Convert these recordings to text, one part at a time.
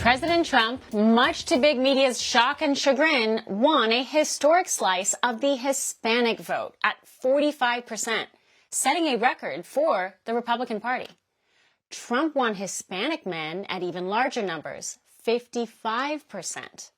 President Trump, much to big media's shock and chagrin, won a historic slice of the Hispanic vote at 45%, setting a record for the Republican Party. Trump won Hispanic men at even larger numbers, 55%.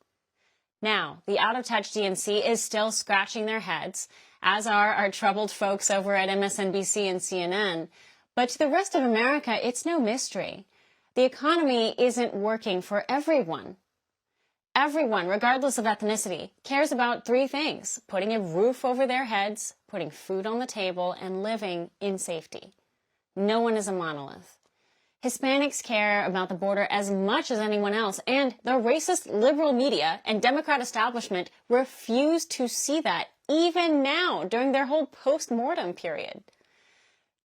Now, the out-of-touch DNC is still scratching their heads, as are our troubled folks over at MSNBC and CNN. But to the rest of America, it's no mystery. The economy isn't working for everyone. Everyone, regardless of ethnicity, cares about three things: putting a roof over their heads, putting food on the table, and living in safety. No one is a monolith. Hispanics care about the border as much as anyone else, and the racist liberal media and Democrat establishment refuse to see that, even now, during their whole post-mortem period.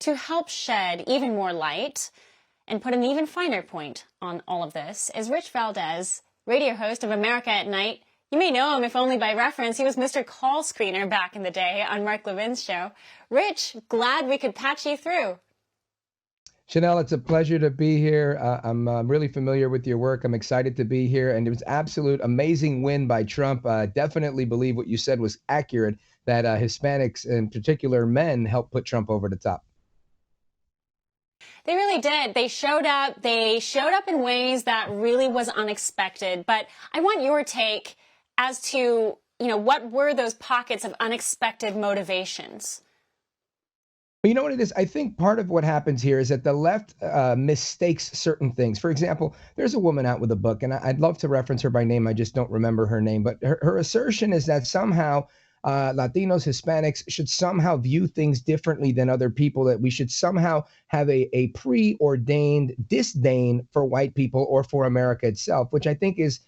To help shed even more light and put an even finer point on all of this is Rich Valdes, radio host of America at Night. You may know him, if only by reference. He was Mr. Call Screener back in the day on Mark Levin's show. Rich, glad we could patch you through. Chanel, it's a pleasure to be here. I'm really familiar with your work. I'm excited to be here. And it was absolute amazing win by Trump. Definitely believe what you said was accurate, that Hispanics, in particular men, helped put Trump over the top. They really did. They showed up. They showed up in ways that really was unexpected. But I want your take as to, what were those pockets of unexpected motivations? You know what it is? I think part of what happens here is that the left mistakes certain things. For example, there's a woman out with a book, and I'd love to reference her by name. I just don't remember her name. But her assertion is that somehow Latinos, Hispanics should somehow view things differently than other people, that we should somehow have a preordained disdain for white people or for America itself, which I think is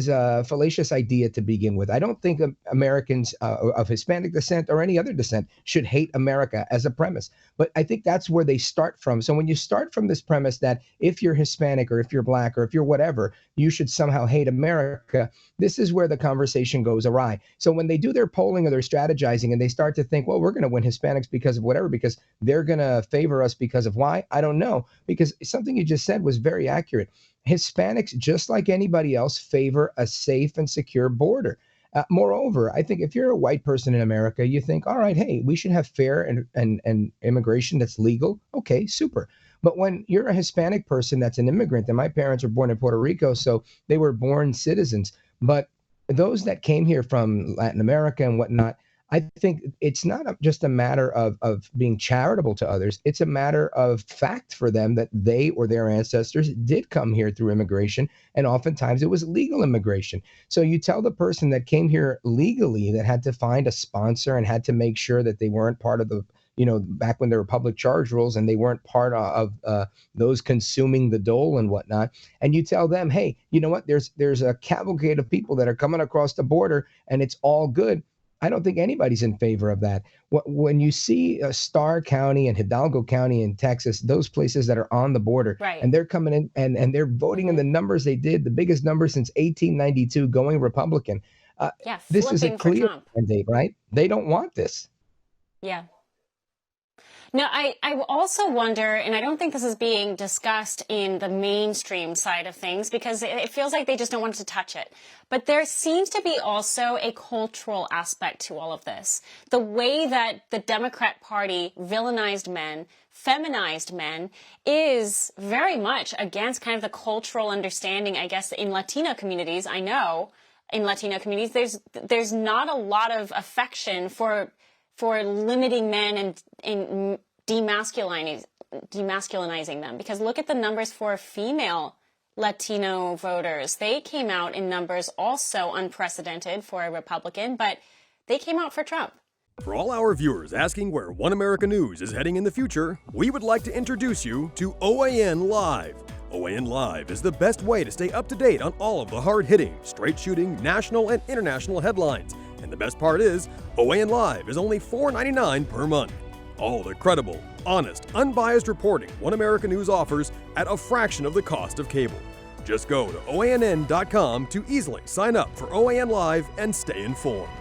a fallacious idea to begin with. I don't think Americans of Hispanic descent or any other descent should hate America as a premise, but I think that's where they start from. So when you start from this premise that if you're Hispanic or if you're Black or if you're whatever, you should somehow hate America, this is where the conversation goes awry. So when they do their polling or their strategizing and they start to think, well, we're going to win Hispanics because of whatever, because they're going to favor us because of why, I don't know, because something you just said was very accurate. Hispanics, just like anybody else, favor a safe and secure border. Moreover, I think if you're a white person in America, you think, all right, hey, we should have fair and immigration that's legal. Okay, super. But when you're a Hispanic person that's an immigrant, and my parents were born in Puerto Rico, so they were born citizens. But those that came here from Latin America and whatnot, I think it's not just a matter of being charitable to others. It's a matter of fact for them that they or their ancestors did come here through immigration, and oftentimes it was legal immigration. So you tell the person that came here legally, that had to find a sponsor and had to make sure that they weren't part of the, back when there were public charge rules and they weren't part of those consuming the dole and whatnot. And you tell them, hey, you know what, there's a cavalcade of people that are coming across the border and it's all good. I don't think anybody's in favor of that. When you see Starr County and Hidalgo County in Texas, those places that are on the border, right, and they're coming in and they're voting in the numbers they did, the biggest number since 1892, going Republican. This is a clear mandate, right? They don't want this. Yeah. Now, I also wonder, and I don't think this is being discussed in the mainstream side of things because it feels like they just don't want to touch it. But there seems to be also a cultural aspect to all of this. The way that the Democrat Party villainized men, feminized men, is very much against kind of the cultural understanding, I guess, in Latino communities. I know in Latino communities, there's not a lot of affection for limiting men and demasculinizing them. Because look at the numbers for female Latino voters. They came out in numbers also unprecedented for a Republican, but they came out for Trump. For all our viewers asking where One America News is heading in the future, we would like to introduce you to OAN Live. OAN Live is the best way to stay up to date on all of the hard-hitting, straight-shooting, national and international headlines. And the best part is, OAN Live is only $4.99 per month. All the credible, honest, unbiased reporting One America News offers at a fraction of the cost of cable. Just go to OANN.com to easily sign up for OAN Live and stay informed.